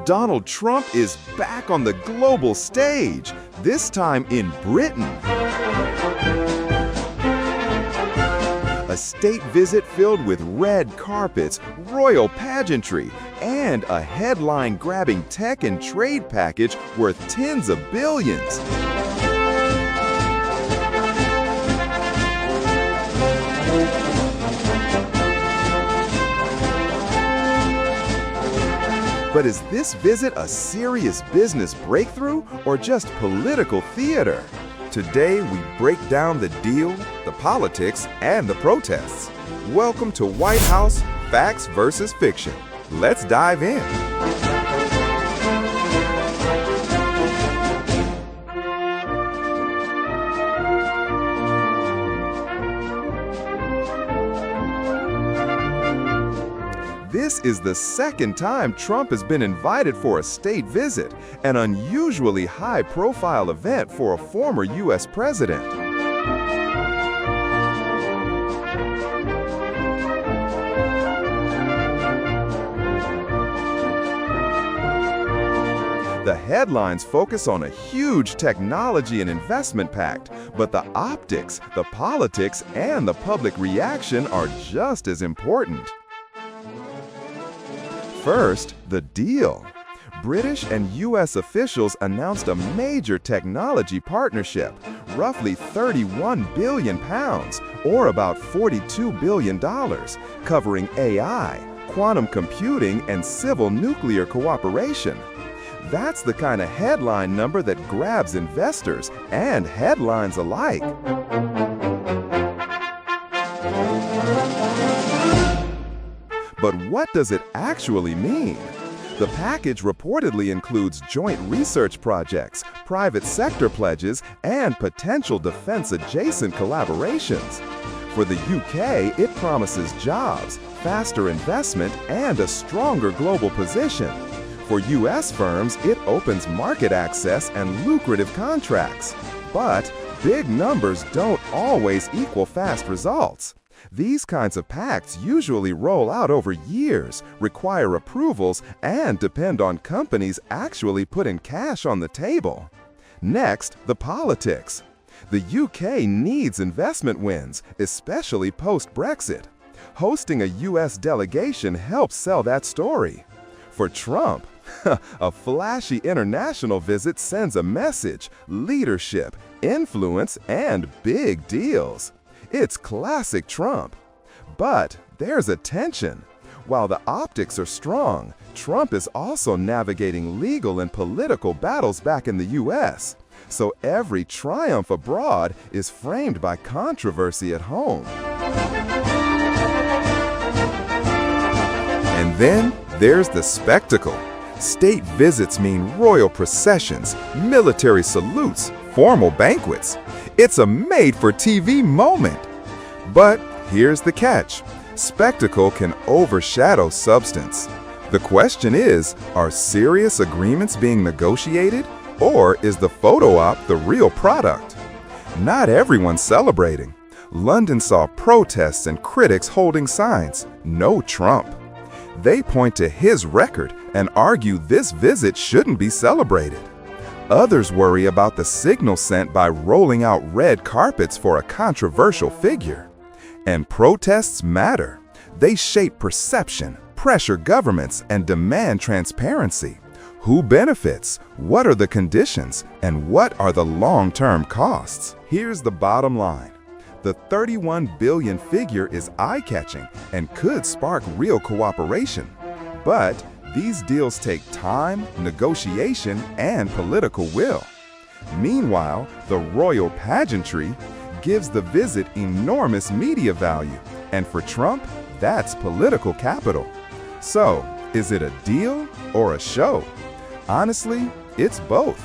Donald Trump is back on the global stage, this time in Britain. A state visit filled with red carpets, royal pageantry, and a headline-grabbing tech and trade package worth tens of billions. But is this visit a serious business breakthrough or just political theater? Today, we break down the deal, the politics, and the protests. Welcome to White House Facts versus Fiction. Let's dive in. This is the second time Trump has been invited for a state visit, an unusually high-profile event for a former U.S. president. The headlines focus on a huge technology and investment pact, but the optics, the politics, and the public reaction are just as important. First, the deal. British and U.S. officials announced a major technology partnership, roughly £31 billion, or about $42 billion, covering AI, quantum computing, and civil nuclear cooperation. That's the kind of headline number that grabs investors and headlines alike. But what does it actually mean? The package reportedly includes joint research projects, private sector pledges, and potential defense-adjacent collaborations. For the UK, it promises jobs, faster investment, and a stronger global position. For US firms, it opens market access and lucrative contracts. But big numbers don't always equal fast results. These kinds of pacts usually roll out over years, require approvals, and depend on companies actually putting cash on the table. Next, the politics. The UK needs investment wins, especially post-Brexit. Hosting a US delegation helps sell that story. For Trump, a flashy international visit sends a message, leadership, influence, and big deals. It's classic Trump. But there's a tension. While the optics are strong, Trump is also navigating legal and political battles back in the U.S. So every triumph abroad is framed by controversy at home. And then there's the spectacle. State visits mean royal processions, military salutes, formal banquets. It's a made-for-TV moment. But here's the catch. Spectacle can overshadow substance. The question is, are serious agreements being negotiated, or is the photo op the real product? Not everyone's celebrating. London saw protests and critics holding signs, "No Trump." They point to his record and argue this visit shouldn't be celebrated. Others worry about the signal sent by rolling out red carpets for a controversial figure. And protests matter. They shape perception, pressure governments, and demand transparency. Who benefits? What are the conditions? And what are the long-term costs? Here's the bottom line. The $31 billion figure is eye-catching and could spark real cooperation. But these deals take time, negotiation, and political will. Meanwhile, the royal pageantry gives the visit enormous media value, and for Trump, that's political capital. So, is it a deal or a show? Honestly, it's both.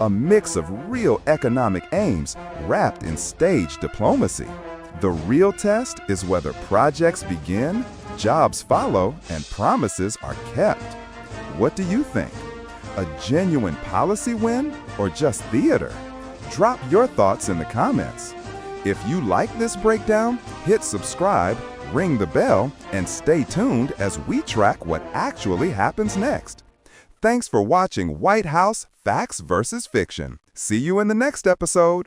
A mix of real economic aims wrapped in stage diplomacy. The real test is whether projects begin Jobs follow and promises are kept. What do you think? A genuine policy win or just theater? Drop your thoughts in the comments. If you like this breakdown, hit subscribe, ring the bell, and stay tuned as we track what actually happens next. Thanks for watching White House Facts vs. Fiction. See you in the next episode.